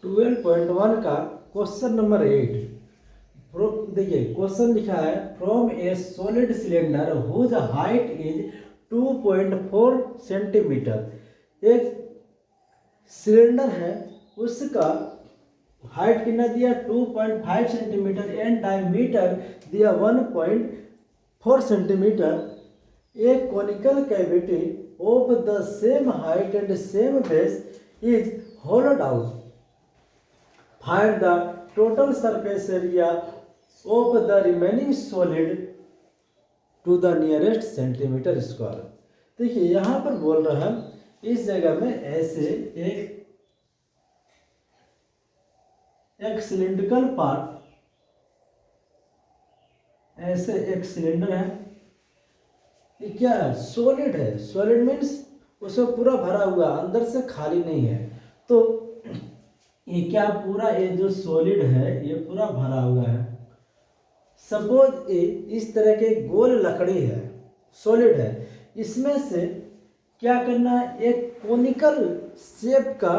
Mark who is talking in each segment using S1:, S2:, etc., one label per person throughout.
S1: 12.1 का question number 8। देखिए question लिखा है from a solid cylinder whose height is 2.4 centimetre. एक सिलेंडर है उसका हाइट कितना दिया 2.5 सेंटीमीटर एंड डायमीटर दिया 1.4 सेंटीमीटर। एक conical cavity of the same height and same base is hollowed out. Find the total surface area of the remaining solid to the nearest centimeter square. देखिए यहाँ पर बोल रहा है इस जगह में ऐसे एक सिलिंड्रिकल पार्ट, ऐसे एक सिलेंडर है, ये क्या है सॉलिड है। सॉलिड मीन्स उसमें पूरा भरा हुआ, अंदर से खाली नहीं है। तो ये क्या पूरा ये जो सॉलिड है ये पूरा भरा हुआ है। सपोज ये इस तरह के गोल लकड़ी है, सॉलिड है, इसमें से क्या करना है एक कोनिकल शेप का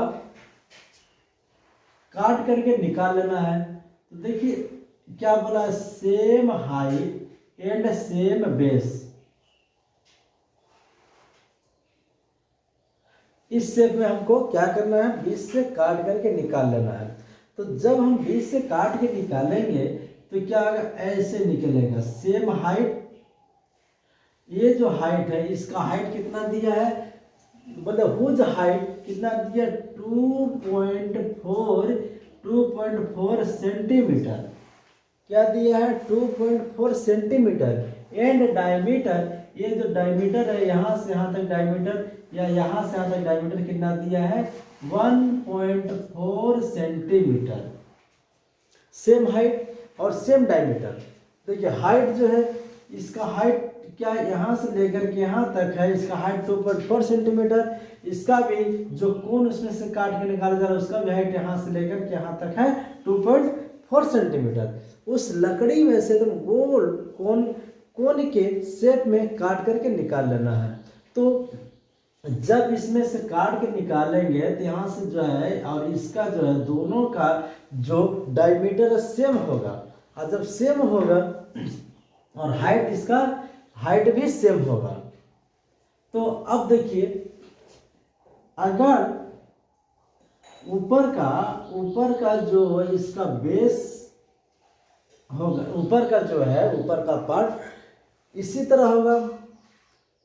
S1: काट करके निकाल लेना है। तो देखिए क्या बोला, same height and same base. इस शेप में हमको क्या करना है, बीच से काट करके निकाल लेना है। तो जब हम बीच से काट के निकालेंगे तो क्या होगा, ऐसे निकलेगा सेम हाइट। ये जो हाइट है इसका हाइट कितना दिया है, मतलब हुज हाइट कितना दिया 2.4 सेंटीमीटर। क्या दिया है 2.4 सेंटीमीटर एंड डायमीटर, ये जो डायमीटर है यहाँ से यहाँ तक डायमीटर या यहाँ से यहाँ तक डायमीटर कितना दिया है 1.4 सेंटीमीटर। सेम हाइट और सेम डायमीटर। देखिए हाइट जो है इसका हाइट क्या यहाँ से लेकर के यहाँ तक है, इसका हाइट 2.4 सेंटीमीटर। इसका भी जो कोन उसमें से काट के निकाला जा रहा है उसका भी हाइट यहाँ से लेकर के यहाँ तक है 2.4 सेंटीमीटर। उस लकड़ी में से एकदम गोल कोन के शेप में काट करके निकाल लेना है। तो जब इसमें से काट के निकालेंगे तो यहाँ से जो है और इसका जो है दोनों का जो डायमीटर सेम होगा, और जब सेम होगा और हाइट इसका हाइट भी सेम होगा। तो अब देखिए अगर ऊपर का जो इसका बेस होगा, ऊपर का जो है ऊपर का पार्ट इसी तरह होगा,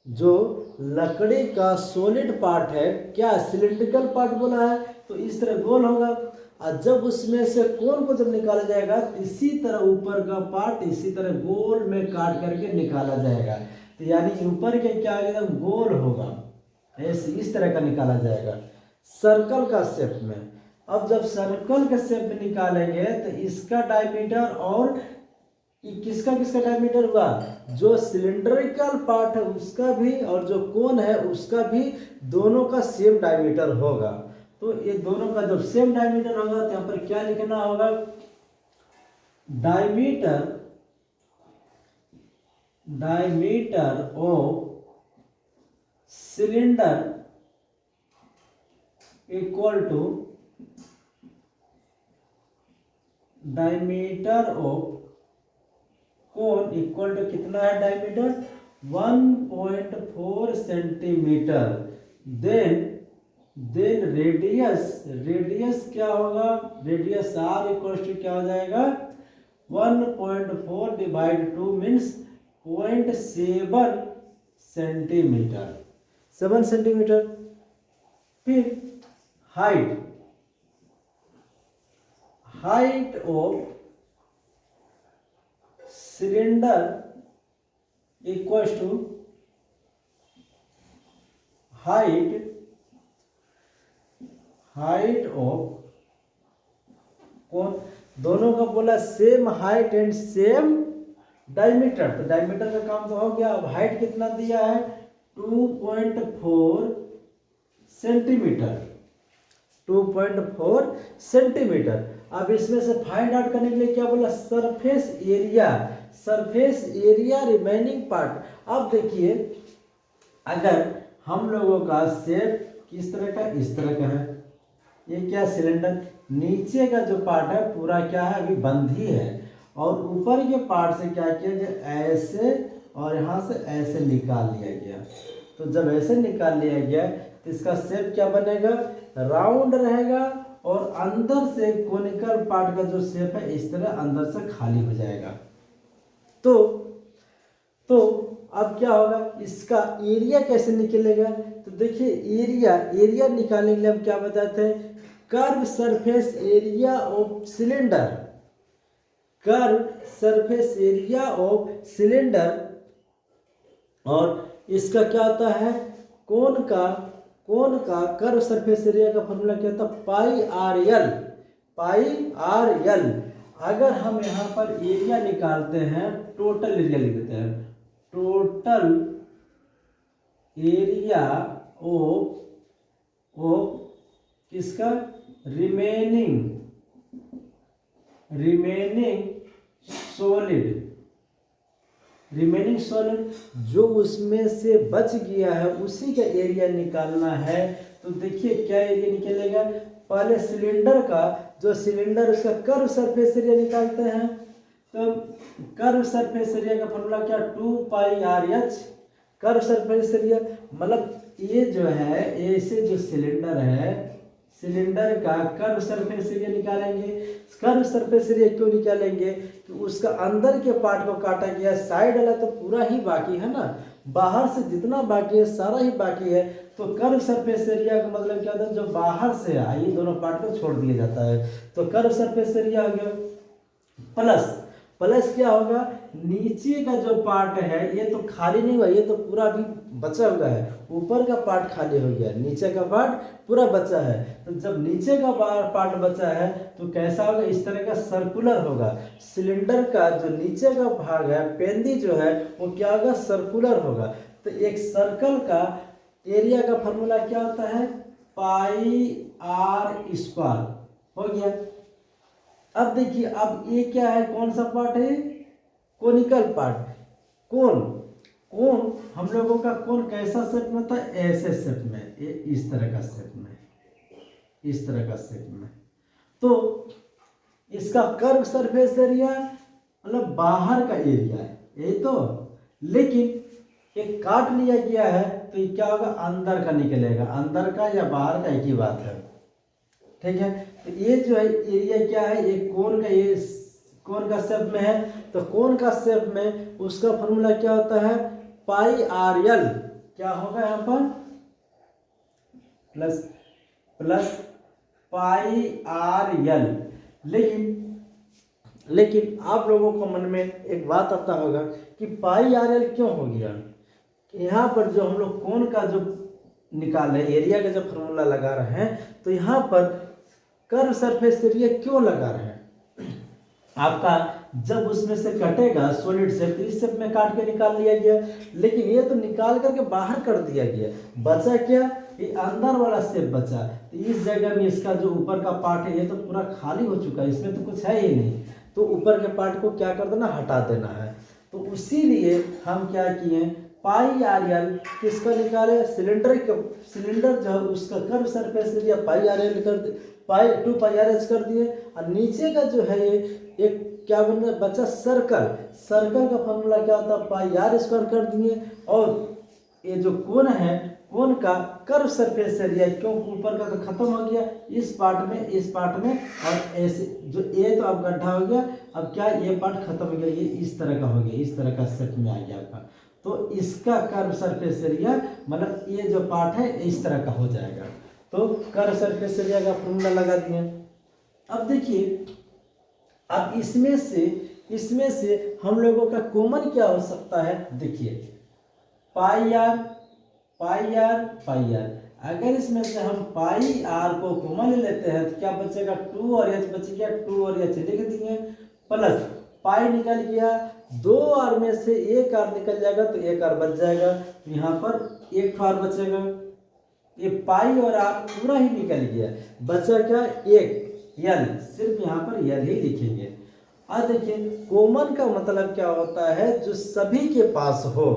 S1: जो लकड़ी का सॉलिड पार्ट है क्या सिलिंड्रिकल पार्ट बोला है तो इस तरह गोल होगा। और जब उसमें से कोन को जब निकाला जाएगा इसी तरह ऊपर का पार्ट इसी तरह गोल में काट करके निकाला जाएगा। तो यानी ऊपर के क्या एकदम गोल होगा, ऐसे इस तरह का निकाला जाएगा सर्कल का शेप में। अब जब सर्कल के शेप में निकालेंगे तो इसका डायमीटर और किसका डायमीटर हुआ, जो सिलिंड्रिकल पार्ट है उसका भी और जो कोन है उसका भी दोनों का सेम डायमीटर होगा। तो ये दोनों का जब सेम डायमीटर होगा तो यहाँ पर क्या लिखना होगा, diameter of cylinder equal to diameter of cone equal to कितना है डायमीटर 1.4 सेंटीमीटर। देन रेडियस क्या होगा, रेडियस आर इक्वल टू क्या हो जाएगा 1.4 डिवाइड 2 मीन्स 0.7 सेंटीमीटर, 7 सेंटीमीटर। फिर height of cylinder equal to height of cone, दोनों का बोला same height and same diameter. तो डायमीटर का काम तो हो गया। अब हाइट कितना दिया है 2.4 सेंटीमीटर, 2.4 सेंटीमीटर। अब इसमें से फाइंड आउट करने के लिए क्या बोला, सरफेस एरिया रिमेनिंग पार्ट। अब देखिए अगर हम लोगों का शेप किस तरह का, इस तरह का है, ये क्या सिलेंडर, नीचे का जो पार्ट है पूरा क्या है अभी बंद ही है, और ऊपर के पार्ट से क्या किया गया ऐसे और यहाँ से ऐसे निकाल लिया गया। तो जब ऐसे निकाल लिया गया तो इसका शेप क्या बनेगा, राउंड रहेगा, और अंदर से कोनिकल पार्ट का जो शेप है इस तरह अंदर से खाली हो जाएगा। तो अब क्या होगा, इसका एरिया कैसे निकलेगा, तो देखिए एरिया निकालने के लिए हम क्या बताते हैं, curve surface area of cylinder, curve surface area of cylinder, और इसका क्या होता है, कोन का कर्व सरफेस एरिया का फॉर्मूला क्या होता है, पाई आर एल। अगर हम यहाँ पर एरिया निकालते हैं, टोटल एरिया लिख देते हैं, टोटल एरिया ऑफ किसका, रिमेनिंग सॉलिड जो उसमें से बच गया है उसी का एरिया निकालना है। तो देखिए क्या एरिया निकलेगा, पहले सिलेंडर का जो सिलेंडर उसका कर्व सरफेस एरिया निकालते हैं। तो कर्व सरफेस एरिया का फॉर्मूला क्या, 2πr/h। कर्व सरफेस एरिया मतलब ये जो है ऐसे जो सिलेंडर है, सिलेंडर का कर्व सरफेस एरिया निकालेंगे। कर्व सरफेस एरिया क्यों निकालेंगे कि उसका अंदर के पार्ट को काटा गया, साइड वाला तो पूरा ही बाकी है ना, बाहर से जितना बाकी है सारा ही बाकी है। तो कर्व सरफेस एरिया का मतलब क्या होता है, जो बाहर से है ये दोनों पार्ट को छोड़ दिया जाता है। तो कर्व सरफेस एरिया हो गया प्लस क्या होगा, नीचे का जो पार्ट है ये तो खाली नहीं हुआ, ये तो पूरा भी बचा हुआ है, ऊपर का पार्ट खाली हो गया, नीचे का पार्ट पूरा बचा है। तो जब नीचे का पार्ट बचा है तो कैसा होगा, इस तरह का सर्कुलर होगा। सिलेंडर का जो नीचे का भाग है, पेंदी जो है वो क्या होगा, सर्कुलर होगा। तो एक सर्कल का एरिया का फॉर्मूला क्या होता है, πr² हो गया। अब देखिए, अब ये क्या है, कौन सा पार्ट है, कोनिकल पार्ट। कोन हम लोगों का कोन कैसा शेप में होता है, ऐसे शेप में, ये इस तरह का शेप में, तो इसका कर्व सरफेस एरिया मतलब बाहर का एरिया है यही तो, लेकिन एक काट लिया गया है तो ये क्या होगा, अंदर का निकलेगा, अंदर का या बाहर का एक ही बात है, ठीक है। तो ये जो है एरिया क्या है, ये कोन का शेप में है, तो कोन का शेप में उसका फॉर्मूला क्या होता है, πr/l। क्या होगा यहाँ पर, प्लस πr/l। लेकिन आप लोगों को मन में एक बात आता होगा कि πr/l क्यों हो गया। यहाँ पर जो हम लोग कोन का जो निकाल रहे हैं, एरिया का जो फॉर्मूला लगा रहे हैं, तो यहाँ पर कर्व सरफेस एरिया क्यों लगा रहे हैं, आपका जब उसमें से कटेगा सॉलिड शेप तो इस शेप में काट के निकाल लिया गया, लेकिन ये तो निकाल करके बाहर कर दिया गया, बचा क्या, ये अंदर वाला शेप बचा। तो इस जगह में इसका जो ऊपर का पार्ट है ये तो पूरा खाली हो चुका है, इसमें तो कुछ है ही नहीं, तो ऊपर के पार्ट को क्या कर देना, हटा देना है। तो इसीलिए हम क्या किए, πr/l किसका निकाले, सिलेंडर जो है उसका कर्व सरफेस एरिया πr/l कर दे, 2πr/h कर दिए, और नीचे का जो है ये एक क्या बन रहा है, बचा सर्कल का फॉर्मूला क्या होता है, πr² कर दिए, और ये जो कोन है, कोन का कर्व सरफेस एरिया क्योंकि ऊपर का तो खत्म हो गया, इस पार्ट में और ऐसे जो ये तो अब गड्ढा हो गया, अब क्या ये पार्ट खत्म हो गया, ये इस तरह का हो गया, इस तरह का शेप में आ गया आपका। तो इसका कर्व सरफेस एरिया मतलब ये जो पार्ट है इस तरह का हो जाएगा। तो कर्व सरफेस एरिया का फॉर्मूला लगा दिए। अब देखिए, अब इसमें से हम लोगों का कॉमन क्या हो सकता है, देखिए πr। अगर इसमें से हम πr को कॉमन लेते हैं तो क्या बचेगा, 2 और h बच गया, 2 और h लिख दिए, प्लस पाई निकल गया, 2 r में से 1 r निकल जाएगा तो 1 r बच जाएगा, तो यहाँ पर 1 r बचेगा, ये पाई और r पूरा ही निकल गया, बचा क्या, 1 l, सिर्फ यहाँ पर l ही लिखेंगे। अब देखिए कॉमन का मतलब क्या होता है, जो सभी के पास हो,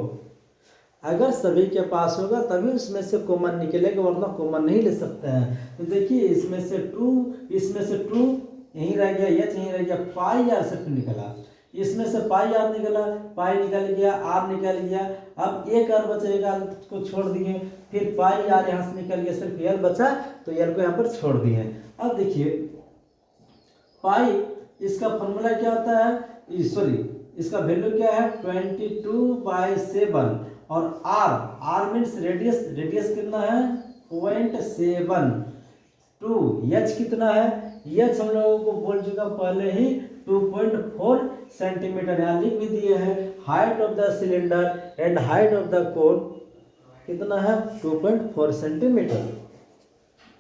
S1: अगर सभी के पास होगा तभी उसमें से कॉमन निकलेगा, वरना कॉमन नहीं ले सकते हैं। तो देखिए इसमें से 2 यहीं रह गया, एच यहीं रह गया, पाई आर सिर्फ निकला, इसमें से पाई आर निकला, पाई निकल गया, आर निकल गया, अब एक आर बचेगा को छोड़ दिए, फिर पाई आर यहाँ से निकल गया, सिर्फ यल बचा तो यल को यहाँ पर छोड़ दिए। अब देखिए पाई इसका फॉर्मूला क्या होता है, सॉरी इसका वैल्यू क्या है 22/7 और आर मीन्स रेडियस कितना है 0.7, एच कितना है, एच हम लोगों को बोल चुका पहले ही 2.4 सेंटीमीटर, यहाँ लिख भी दिए हैं। Height of the cylinder and height of the cone कितना है 2.4 सेंटीमीटर।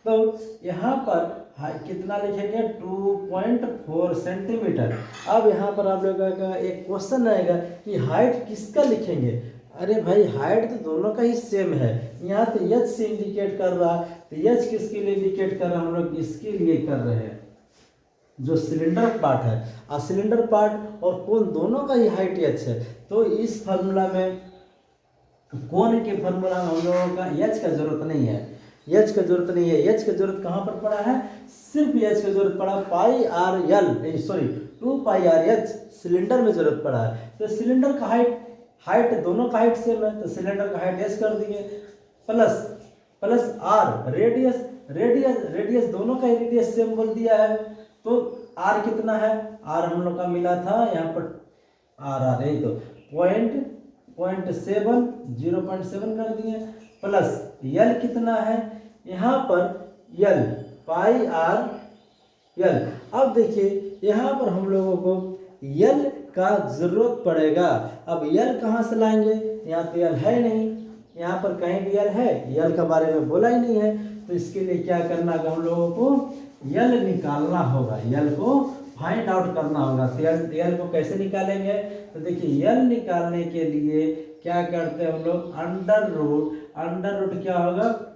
S1: तो यहाँ पर कितना लिखेंगे 2.4 सेंटीमीटर। अब यहाँ पर आप लोगों का एक क्वेश्चन आएगा कि हाइट किसका लिखेंगे। अरे भाई हाइट तो दोनों का ही सेम है, यहाँ तो एच से इंडिकेट कर रहा है, तो एच किसके लिए इंडिकेट कर रहा है, हम लोग इसके लिए कर रहे हैं जो सिलेंडर पार्ट है, और सिलेंडर पार्ट और कोन दोनों का ही हाइट एच है। तो इस फार्मूला में कोन के फार्मूला में हम लोगों का एच का जरूरत नहीं है, एच का जरूरत नहीं है। एच का जरूरत कहाँ पर पड़ा है, सिर्फ एच का जरूरत पड़ा pi R L, sorry 2πr/h cylinder में जरूरत पड़ा है। तो सिलेंडर का हाइट दोनों का हाइट सेम है, तो सिलेंडर का हाइट एच कर दिए, प्लस आर रेडियस दोनों का रेडियस सेम बोल दिया है। तो आर कितना है, आर हम लोग का मिला था यहाँ पर आर यही तो 0.7 कर दिए, प्लस यल कितना है यहाँ पर यल पाई आर यल। अब देखिए यहाँ पर हम लोगों को यल का जरूरत पड़ेगा। अब यल कहाँ से लाएंगे, यहाँ तो यल है नहीं, यहाँ पर कहीं भी यल है, यल के बारे में बोला ही नहीं है। तो इसके लिए क्या करना होगा, हम लोगों को यल निकालना होगा, यल को फाइंड आउट करना होगा। तो यल को कैसे निकालेंगे, तो देखिए यल निकालने के लिए क्या करते हैं हम लोग, अंडर रूट क्या होगा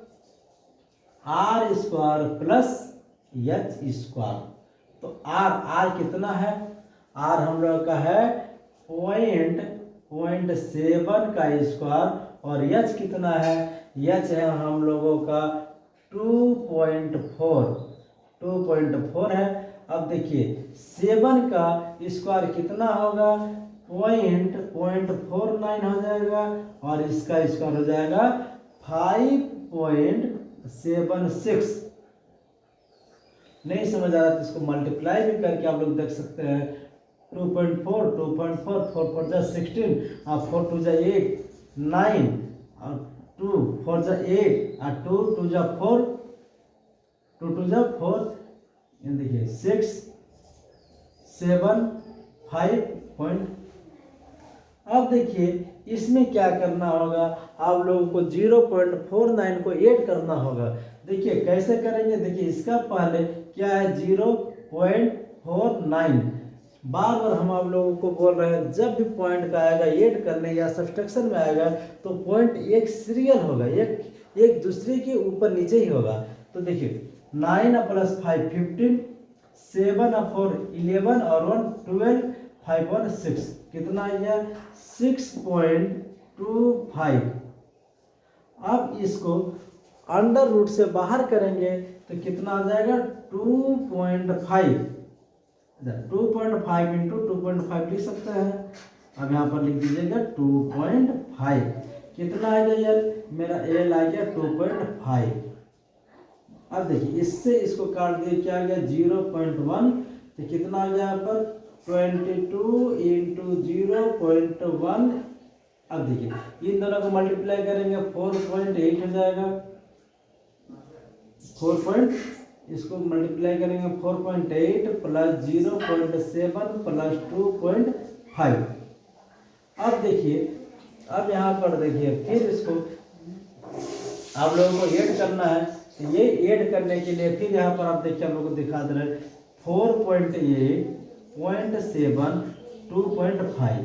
S1: r² प्लस h²। तो r कितना है, r हम लोग का है 0.7 का स्क्वायर, और h कितना है, h है हम लोगों का 2.4 है। अब देखिए 7 का स्क्वायर कितना होगा 0.49 हो जाएगा, और इसका स्क्वायर हो जाएगा 5.76। नहीं समझ आ रहा तो इसको मल्टीप्लाई भी करके आप लोग देख सकते हैं। 2.4 4 4 जा 16 और 4 2 जा 8 9 और 2 4 जा 8 और 2 2 जा 4 2 2 जा 4, ये देखिए 6 7 5 पॉइंट। अब देखिए इसमें क्या करना होगा, आप लोगों को 0.49 को ऐड करना होगा। देखिए कैसे करेंगे, देखिए इसका पहले क्या है 0.49, बार बार हम आप लोगों को बोल रहे हैं जब भी पॉइंट का आएगा ऐड करने या सब्सट्रैक्शन में आएगा तो पॉइंट एक सीरियल होगा, एक दूसरे के ऊपर नीचे ही होगा। तो देखिए 9 + 5 15, 7 और 4 11 और 1 12, 5 और 6 कितना आ गया 6.25। अब इसको अंडर रूट से बाहर करेंगे तो कितना आ जाएगा 2.5 इंटू 2.5 लिख सकते हैं। अब यहाँ पर लिख दीजिएगा 2.5, कितना आ गया यार, मेरा एल आ गया 2.5। अब देखिए इससे इसको काट दिए, क्या आ गया 0.1, तो कितना आ गया यहाँ पर 22 इंटू 0.1। अब देखिए इन दोनों को मल्टीप्लाई करेंगे 4.8 हो जाएगा, 4. इसको मल्टीप्लाई करेंगे 4.8 प्लस 0.7 प्लस 2.5। अब देखिए अब यहाँ पर देखिए फिर इसको आप लोगों को ऐड करना है। तो ये ऐड करने के लिए फिर यहाँ पर आप देखिए हम लोग को दिखा दे रहे 4.8 0.7 2.5।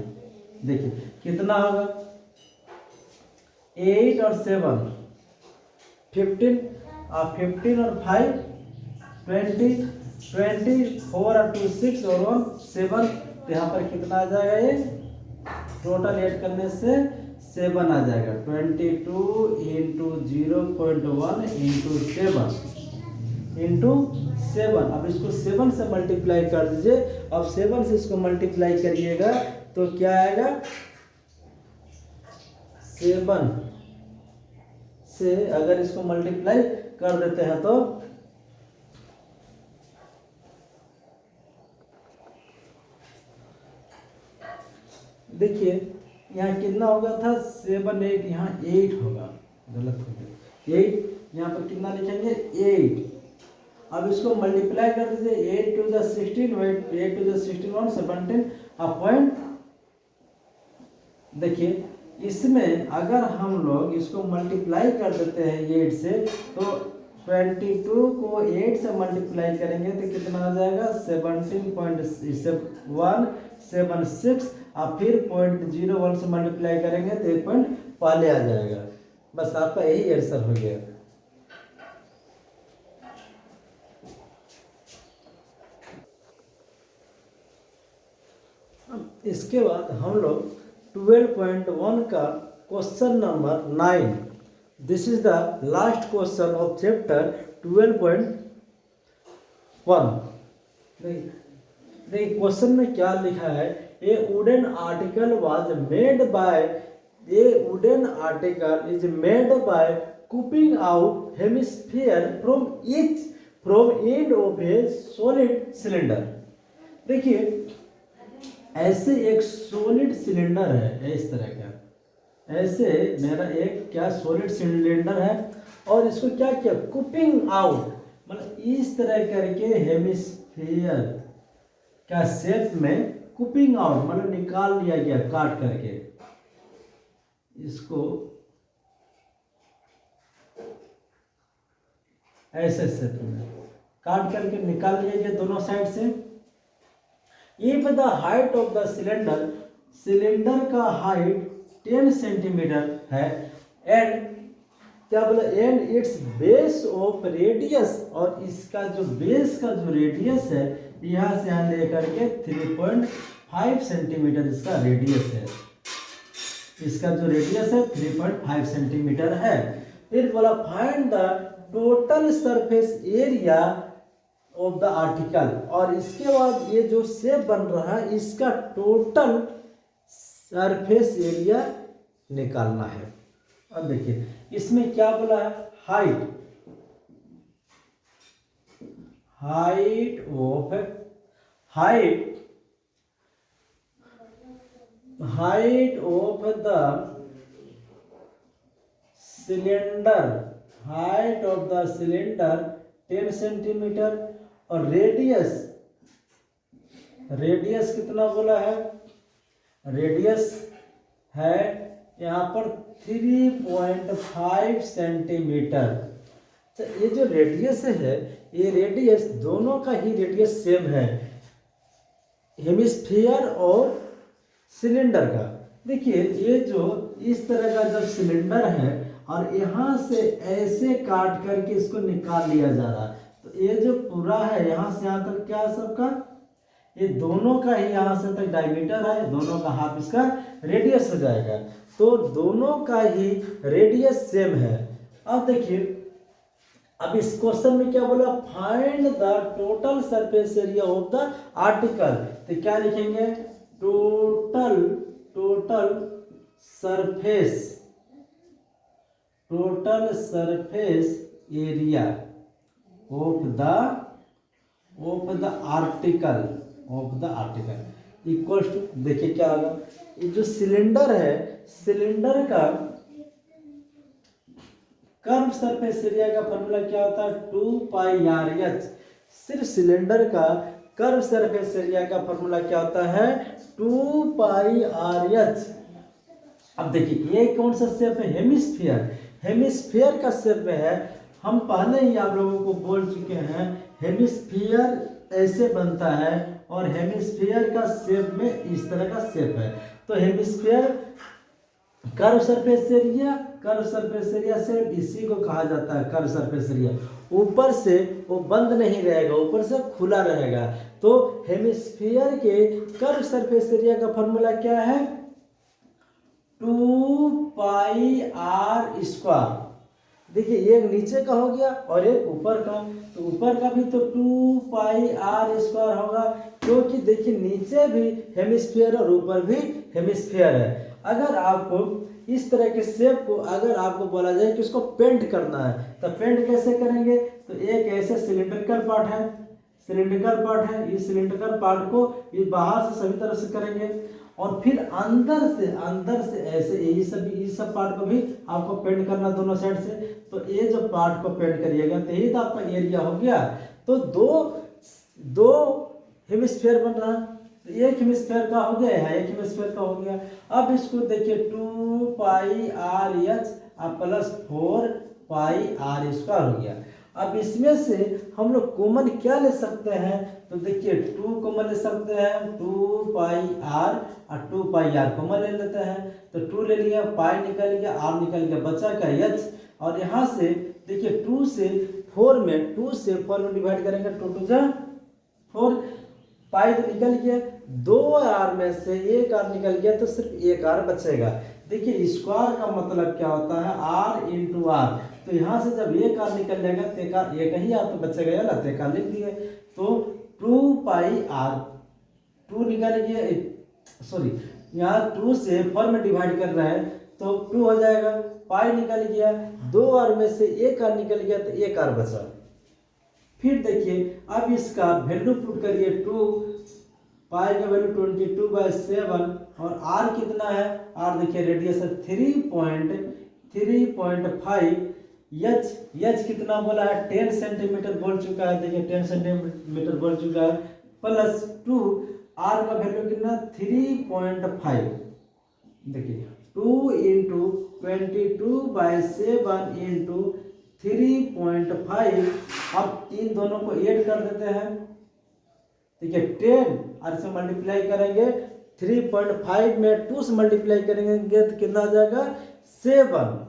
S1: देखिए कितना होगा 8 और 7 15 और 15 और 5 20 24 और 2 6 और 1 7। तो यहाँ पर कितना आ जाएगा, ये टोटल ऐड करने से 7 आ जाएगा। 22 इंटू 0.1 इंटू 7। अब इसको 7 से मल्टीप्लाई कर दीजिए। अब 7 से इसको मल्टीप्लाई करिएगा तो क्या आएगा, 7 से अगर इसको मल्टीप्लाई कर देते हैं तो देखिए यहाँ कितना होगा था, 7 8, यहाँ 8 होगा, गलत हो गया 8, यहाँ पर कितना लिखेंगे 8। अब इसको मल्टीप्लाई कर दीजिए, 8 to the 16, 8 to the 16 17 a point. देखिए इसमें अगर हम लोग इसको मल्टीप्लाई कर देते हैं 8 से, तो 22 को 8 से मल्टीप्लाई करेंगे तो कितना आ जाएगा, 17.176। और फिर 0.01 से मल्टीप्लाई करेंगे तो 1 पॉइंट पहले आ जाएगा। बस आपका यही आंसर हो गया। इसके बाद हम लोग 12.1 का question number 9, this is the last question of chapter 12.1। देखिए क्वेश्चन में क्या लिखा है, a wooden article was made by, a wooden article is made by scooping out hemisphere from end of a solid cylinder. देखिए ऐसे एक solid cylinder है, इस तरह का, ऐसे मेरा एक क्या सॉलिड सिलेंडर है, और इसको क्या किया, कूपिंग आउट, मतलब इस तरह करके हेमिस्फीयर का शेप में कूपिंग आउट मतलब निकाल लिया गया काट करके, इसको ऐसे शेप में काट करके निकाल लिया गया दोनों साइड से। If the height of the cylinder, cylinder का हाइट 10 सेंटीमीटर है, एंड क्या बोला, and it's base of radius, और इसका जो बेस का जो रेडियस है यहाँ से यहाँ लेकर के 3.5 सेंटीमीटर इसका रेडियस है, इसका जो रेडियस है 3.5 सेंटीमीटर है। फिर बोला find the total surface area of the article, और इसके बाद ये जो शेप बन रहा है इसका टोटल सरफेस एरिया निकालना है। अब देखिए इसमें क्या बोला है, height of the cylinder, height of the cylinder 10 centimetre, और रेडियस कितना बोला है, रेडियस है यहाँ पर 3.5 सेंटीमीटर। तो ये जो रेडियस है, ये रेडियस दोनों का ही रेडियस सेम है, हेमिस्फीयर और सिलेंडर का। देखिए ये जो इस तरह का जब सिलेंडर है और यहाँ से ऐसे काट करके इसको निकाल लिया जा रहा है, तो ये जो पूरा है यहाँ से यहाँ तक क्या है सबका, ये दोनों का ही यहाँ से तक डायमीटर है, दोनों का हाफ इसका रेडियस हो जाएगा, तो दोनों का ही रेडियस सेम है। अब देखिए अब इस क्वेश्चन में क्या बोला, find the total surface area of the article, तो क्या लिखेंगे, total surface area of the article equal to, देखिए क्या होगा, ये जो सिलेंडर है, सिलेंडर का कर्व सरफेस एरिया का फॉर्मूला क्या होता है, 2πRH। सिर्फ सिलेंडर का कर्व सरफेस एरिया का फॉर्मूला क्या होता है, 2πRH। अब देखिए ये कौन सा शेप है, हेमिस्फीयर का शेप में है। हम पहले ही आप लोगों को बोल चुके हैं हेमिस्फीयर ऐसे बनता है, और हेमिस्फीयर का शेप में इस तरह का शेप है। तो हेमिस्फीयर कर्व सरफेस एरिया से इसी को कहा जाता है कर्व सरफेस एरिया। ऊपर से वो बंद नहीं रहेगा, ऊपर से खुला रहेगा। तो हेमिस्फीयर के कर्व सरफेस एरिया का फॉर्मूला क्या है, 2πr²। देखिए एक नीचे का हो गया और एक ऊपर का, तो ऊपर का भी तो 2πr² होगा, क्योंकि देखिए नीचे भी हेमिस्फीयर और ऊपर भी हेमिस्फीयर है। अगर आपको इस तरह के शेप को अगर आपको बोला जाए कि उसको पेंट करना है, तो पेंट कैसे करेंगे? तो एक ऐसे सिलिंड्रिकल पार्ट है, इस सिलिंड्रिकल पार्ट को ये बाहर से सभी तरफ से करेंगे, और फिर अंदर से ऐसे ये सब पार्ट को भी आपको पेंट करना दोनों साइड से। तो ये जो पार्ट को पेंट करिएगा तो यही तो आपका एरिया हो गया। तो दो हेमिस्फीयर बन रहा है, तो एक हेमिस्फीयर का हो गया है, एक हेमिस्फीयर का हो गया। अब इसको देखिए 2πrh प्लस 4πr² हो गया। अब इसमें से हम लोग कॉमन क्या ले सकते हैं? तो देखिए 2 कॉमन ले सकते हैं, 2πr और 2πr कॉमन ले लेते हैं। तो 2 ले लिया, पाई निकल गया, r निकल गया, बचा क्या h। और यहाँ से देखिए 2 से 4 में डिवाइड करेंगे, 2 2 जा 4, पाई तो निकल गया, 2r में से एक r निकल गया, तो सिर्फ एक r बचेगा। देखिए स्क्वायर का मतलब क्या होता है? r into R. तो यहाँ से जब एक r निकल जाएगा तो एक ही r तो बचेगा, या ना एक r लिख दिए। तो 2πr 2 निकल गया, सॉरी यहाँ 2 से 4 में डिवाइड कर रहे हैं तो 2 हो जाएगा, पाई निकल गया, 2r में से एक r निकल गया तो एक r बचा। फिर देखिए अब इसका वैल्यू पुट करिए, 2 पाई का वैल्यू 22/7 और r कितना है? r देखिए रेडियस है 3.5, h कितना बोला है? 10 सेंटीमीटर बोल चुका है, देखिए 10 सेंटीमीटर बोल चुका है, प्लस 2 r का वैल्यू कितना? 3.5। देखिए 2 इंटू 22/7 इंटू 3.5। अब इन दोनों को ऐड कर देते हैं, देखिए 10 और से मल्टीप्लाई करेंगे, 3.5 में 2 से मल्टीप्लाई करेंगे तो कितना आ जाएगा? 7।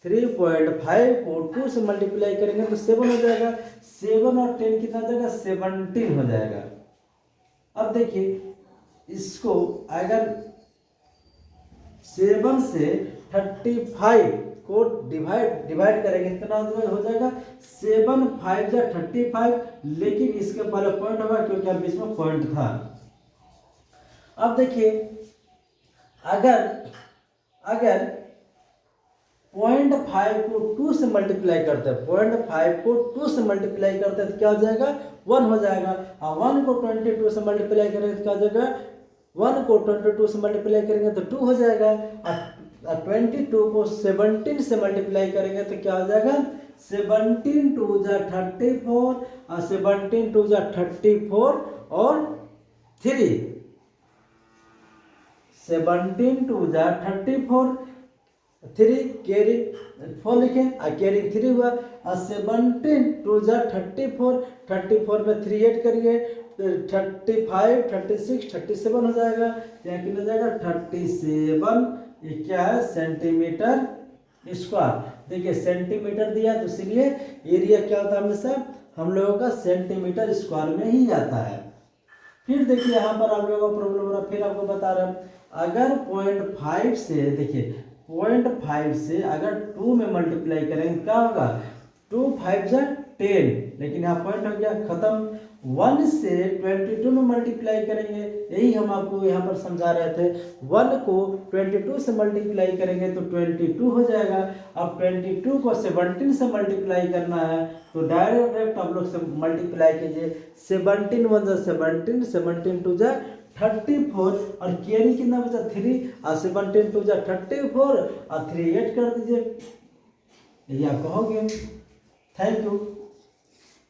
S1: 3.5 को 2 से मल्टीप्लाई करेंगे तो 7 हो जाएगा, 7 और 10 कितना आ जाएगा? 17 हो जाएगा। अब देखिए इसको अगर 7 से 35 को डिवाइड करेंगे कितना हो जाएगा? 7 5 जा 35, लेकिन इसके पहले पॉइंट होगा क्योंकि अब इसमें पॉइंट था। अब देखिए अगर 0.5 को 2 से मल्टीप्लाई करते हैं, 0.5 को 2 से मल्टीप्लाई करते हैं तो क्या हो जाएगा? 1 हो जाएगा। और 1 को 22 से मल्टीप्लाई करेंगे तो क्या हो जाएगा? 1 को 22 से मल्टीप्लाई करेंगे तो 2 हो जाएगा। और 22 को 17 से मल्टीप्लाई करेंगे तो क्या हो जाएगा? 17 2 जा 34 और 17 2 जा 34 और 3, 17 2 जा 34, 3 कैरी 4 लिखे और कैरी 3 हुआ, और 17 2 जा 34 में 3 ऐड करिए, 35 36 37 हो जाएगा। यहाँ कितना हो जाएगा? 37, ये क्या है? Centimetre square. देखिए सेंटीमीटर दिया तो इसलिए एरिया क्या होता है? हमेशा हम लोगों का सेंटीमीटर स्क्वायर में ही जाता है। फिर देखिए यहाँ पर आप लोगों का प्रॉब्लम हो रहा है, फिर आपको बता रहे हैं अगर 0.5 से, देखिए 0.5 से अगर 2 में मल्टीप्लाई करेंगे क्या होगा? 2 5 जा 10, लेकिन यहाँ पॉइंट हो गया खत्म। 1 से 22 में मल्टीप्लाई करेंगे, यही हम आपको यहाँ पर समझा रहे थे। 1 को 22 से मल्टीप्लाई करेंगे तो 22 हो जाएगा। अब 22 को 17 से मल्टीप्लाई करना है तो डायरेक्ट आप लोग से मल्टीप्लाई कीजिए, 17 1 जा 17, 17 2 जा 34 और कैरी कितना बचा? 3 और 17 2 जा 34 और 3 ऐड कर दीजिए, यही आप कहोगे। Thank you.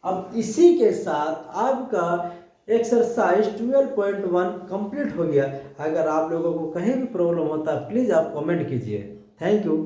S1: अब इसी के साथ आपका एक्सरसाइज 12.1 कंप्लीट हो गया। अगर आप लोगों को कहीं भी प्रॉब्लम होता है प्लीज़ आप कमेंट कीजिए। Thank you.